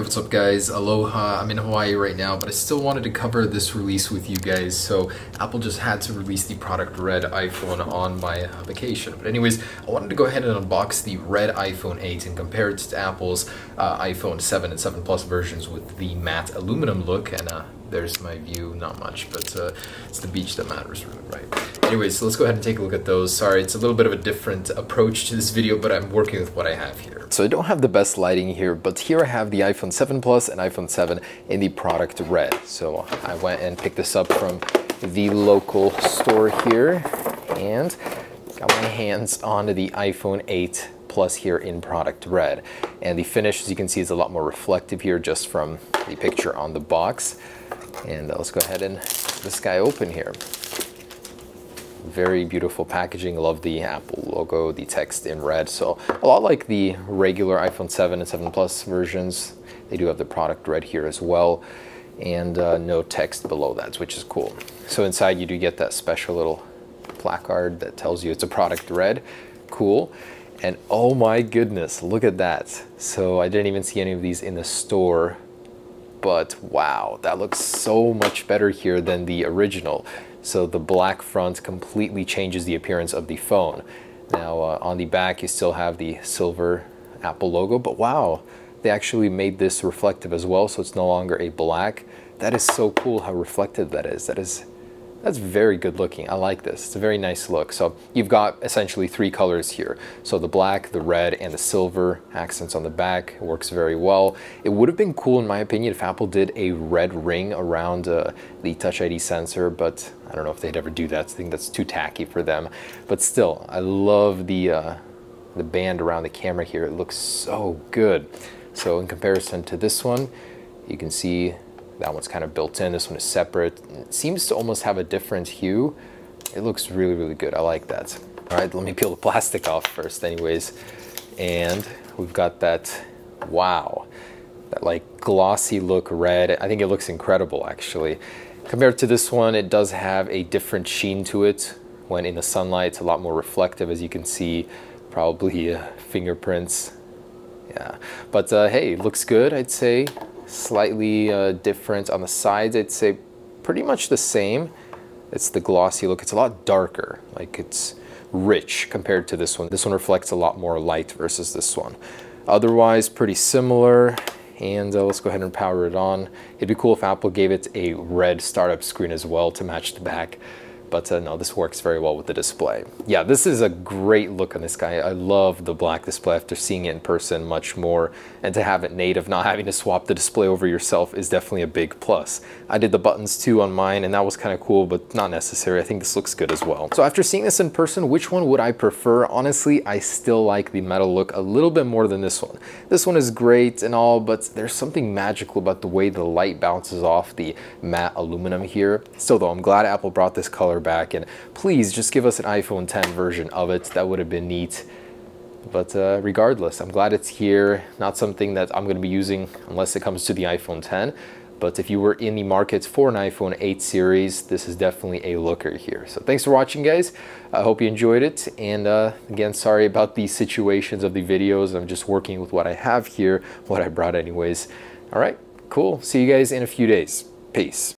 what's up guys? Aloha. I'm in Hawaii right now, but I still wanted to cover this release with you guys. So Apple just had to release the product Red iPhone on my vacation. But anyways, I wanted to go ahead and unbox the Red iPhone 8 and compare it to Apple's iPhone 7 and 7 Plus versions with the matte aluminum look. And there's my view, not much, but it's the beach that matters, really, right? Anyways, so let's go ahead and take a look at those. Sorry, it's a little bit of a different approach to this video, but I'm working with what I have here. So I don't have the best lighting here, but here I have the iPhone 7 Plus and iPhone 7 in the product Red. So I went and picked this up from the local store here and got my hands on the iPhone 8 Plus here in product Red. And the finish, as you can see, is a lot more reflective here just from the picture on the box. And let's go ahead and get this guy open here. Very beautiful packaging. Love the Apple logo, the text in red. So a lot like the regular iPhone 7 and 7 Plus versions. They do have the product Red here as well. And no text below that, which is cool. So inside you do get that special little placard that tells you it's a product Red. Cool. And oh my goodness, look at that. So I didn't even see any of these in the store. But wow, that looks so much better here than the original. So the black front completely changes the appearance of the phone. Now on the back you still have the silver Apple logo, but wow, they actually made this reflective as well, so it's no longer a black. That is so cool how reflective that is. That's very good looking. I like this. It's a very nice look. So you've got essentially three colors here. So the black, the red, and the silver accents on the back. It works very well. It would have been cool, in my opinion, if Apple did a red ring around the Touch ID sensor, but I don't know if they'd ever do that. I think that's too tacky for them. But still, I love the band around the camera here. It looks so good. So in comparison to this one, you can see that one's kind of built in. This one is separate. It seems to almost have a different hue. It looks really, really good. I like that. All right, let me peel the plastic off first anyways. And we've got that, wow, that like glossy look red. I think it looks incredible actually. Compared to this one, it does have a different sheen to it. When in the sunlight, it's a lot more reflective, as you can see, probably fingerprints. Yeah, but hey, it looks good, I'd say. Slightly different on the sides. I'd say pretty much the same. It's the glossy look. It's a lot darker, like it's rich compared to this one. This one reflects a lot more light versus this one. Otherwise, pretty similar. And let's go ahead and power it on. It'd be cool if Apple gave it a red startup screen as well to match the back. But no, this works very well with the display. Yeah, this is a great look on this guy. I love the black display after seeing it in person much more. And to have it native, not having to swap the display over yourself is definitely a big plus. I did the buttons too on mine and that was kind of cool, but not necessary. I think this looks good as well. So after seeing this in person, which one would I prefer? Honestly, I still like the metal look a little bit more than this one. This one is great and all, but there's something magical about the way the light bounces off the matte aluminum here. Still though, I'm glad Apple brought this color back, and please just give us an iPhone 10 version of it. That would have been neat. But regardless, I'm glad it's here. Not something that I'm going to be using unless it comes to the iPhone 10. But if you were in the market for an iPhone 8 series, this is definitely a looker here. So thanks for watching, guys. I hope you enjoyed it. And again, sorry about the situations of the videos. I'm just working with what I have here, what I brought anyways. All right, cool. See you guys in a few days. Peace.